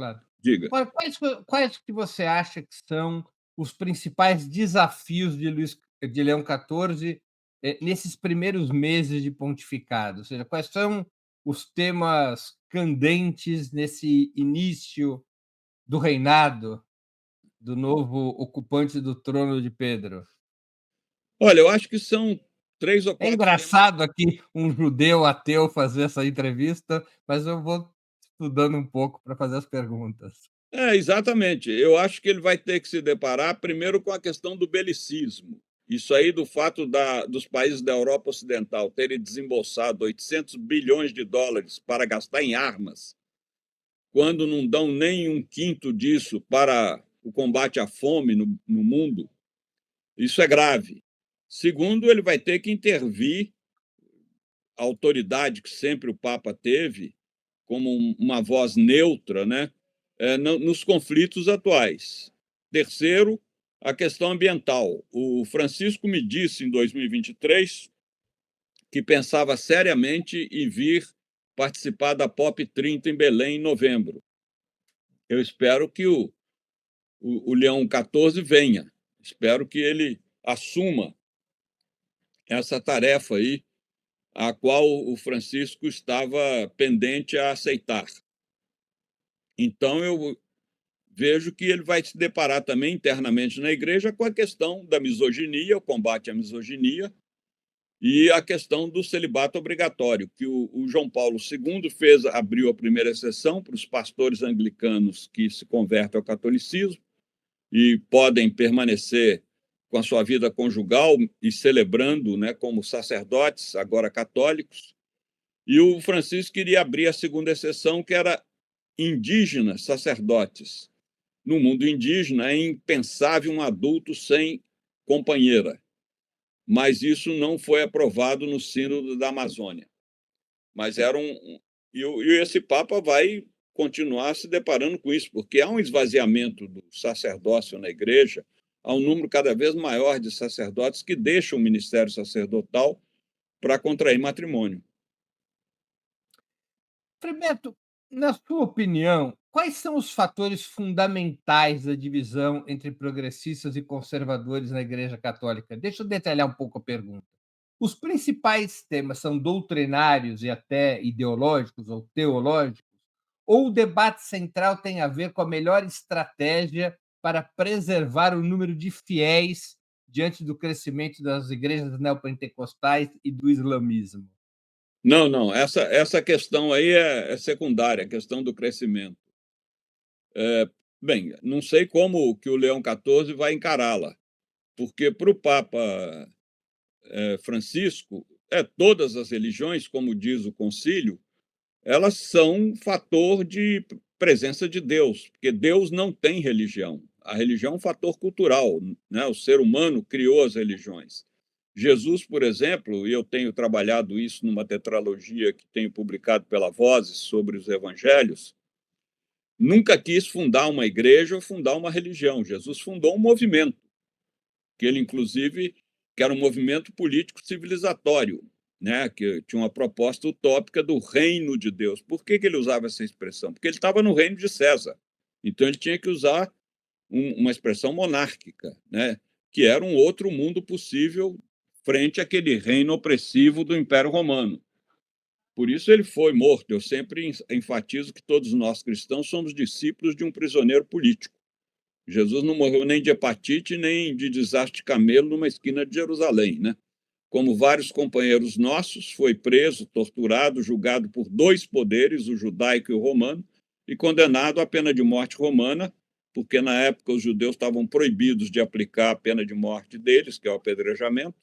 claro. Diga. Olha, quais que você acha que são os principais desafios de Leão XIV, nesses primeiros meses de pontificado? Ou seja, quais são os temas candentes nesse início do reinado do novo ocupante do trono de Pedro? Olha, eu acho que são 3 ou É 4 temas. engraçado aqui um judeu ateu fazer essa entrevista, mas eu vou estudando um pouco para fazer as perguntas. É, exatamente. Eu acho que ele vai ter que se deparar primeiro com a questão do belicismo. Isso aí do fato dos países da Europa Ocidental terem desembolsado 800 bilhões de dólares para gastar em armas, quando não dão nem um quinto disso para o combate à fome no mundo, isso é grave. Segundo, ele vai ter que intervir a autoridade que sempre o Papa teve, como uma voz neutra, né, nos conflitos atuais. Terceiro, a questão ambiental. O Francisco me disse em 2023 que pensava seriamente em vir participar da COP 30 em Belém em novembro. Eu espero que o Leão XIV venha. Espero que ele assuma essa tarefa aí, a qual o Francisco estava pendente a aceitar. Então, eu vejo que ele vai se deparar também internamente na igreja com a questão da misoginia, o combate à misoginia, e a questão do celibato obrigatório, que o João Paulo II abriu a primeira sessão para os pastores anglicanos que se convertem ao catolicismo e podem permanecer com a sua vida conjugal e celebrando, né, como sacerdotes, agora católicos. E o Francisco queria abrir a segunda sessão, que era indígenas sacerdotes. No mundo indígena, é impensável um adulto sem companheira, mas isso não foi aprovado no Sínodo da Amazônia. Mas era e esse Papa vai continuar se deparando com isso, porque há um esvaziamento do sacerdócio na igreja, há um número cada vez maior de sacerdotes que deixam o ministério sacerdotal para contrair matrimônio. Frei Beto, na sua opinião, quais são os fatores fundamentais da divisão entre progressistas e conservadores na Igreja Católica? Deixa eu detalhar um pouco a pergunta. Os principais temas são doutrinários e até ideológicos ou teológicos, ou o debate central tem a ver com a melhor estratégia para preservar o número de fiéis diante do crescimento das igrejas neopentecostais e do islamismo? Não, não, essa questão aí é secundária, a questão do crescimento. Bem, não sei como que o Leão XIV vai encará-la, porque para o Papa Francisco, todas as religiões, como diz o concílio, elas são um fator de presença de Deus, porque Deus não tem religião. A religião é um fator cultural, né? O ser humano criou as religiões. Jesus, por exemplo, e eu tenho trabalhado isso numa tetralogia que tenho publicado pela Vozes sobre os evangelhos, nunca quis fundar uma igreja ou fundar uma religião. Jesus fundou um movimento, que ele, inclusive, que era um movimento político civilizatório, né? Que tinha uma proposta utópica do reino de Deus. Por que ele usava essa expressão? Porque ele estava no reino de César. Então, ele tinha que usar uma expressão monárquica, né? Que era um outro mundo possível frente àquele reino opressivo do Império Romano. Por isso ele foi morto. Eu sempre enfatizo que todos nós cristãos somos discípulos de um prisioneiro político. Jesus não morreu nem de hepatite, nem de desastre de camelo numa esquina de Jerusalém, né? Como vários companheiros nossos, foi preso, torturado, julgado por dois poderes, o judaico e o romano, e condenado à pena de morte romana, porque na época os judeus estavam proibidos de aplicar a pena de morte deles, que é o apedrejamento.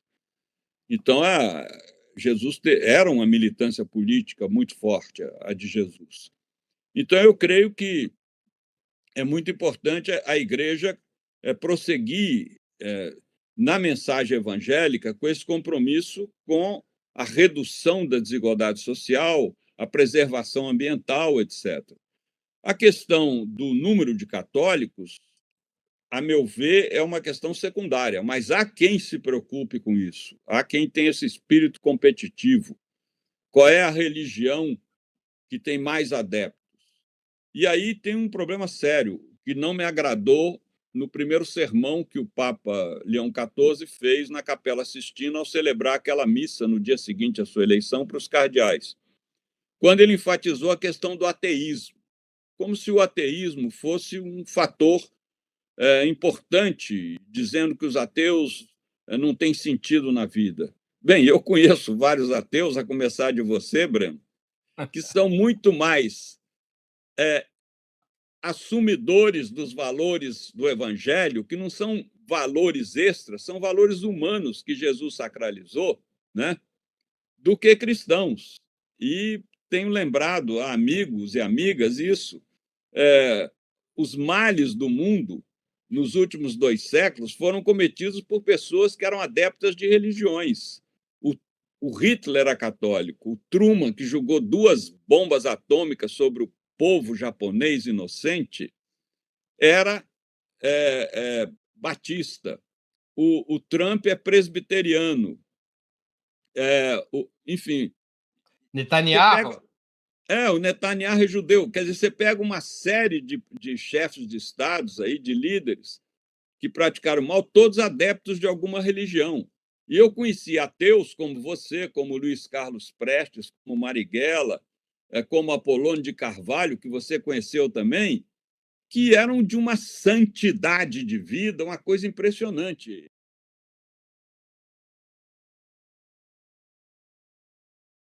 Então, Jesus era uma militância política muito forte, a de Jesus. Então, eu creio que é muito importante a igreja prosseguir na mensagem evangélica com esse compromisso com a redução da desigualdade social, a preservação ambiental, etc. A questão do número de católicos, a meu ver, é uma questão secundária, mas há quem se preocupe com isso, há quem tenha esse espírito competitivo. Qual é a religião que tem mais adeptos? E aí tem um problema sério, que não me agradou no primeiro sermão que o Papa Leão XIV fez na Capela Sistina ao celebrar aquela missa no dia seguinte à sua eleição para os cardeais, quando ele enfatizou a questão do ateísmo, como se o ateísmo fosse um fator importante, dizendo que os ateus não têm sentido na vida. Bem, eu conheço vários ateus, a começar de você, Breno, que são muito mais assumidores dos valores do evangelho, que não são valores extras, são valores humanos que Jesus sacralizou, né, do que cristãos. E tenho lembrado a amigos e amigas isso. Os males do mundo, nos últimos 2 séculos, foram cometidos por pessoas que eram adeptas de religiões. O Hitler era católico, o Truman, que jogou 2 bombas atômicas sobre o povo japonês inocente, era batista. O Trump é presbiteriano. Enfim, você Netanyahu. pega. O Netanyahu é judeu. Quer dizer, você pega uma série de chefes de estados aí, de líderes, que praticaram mal, todos adeptos de alguma religião. E eu conheci ateus como você, como Luiz Carlos Prestes, como Marighella, como Apolônio de Carvalho, que você conheceu também, que eram de uma santidade de vida, uma coisa impressionante.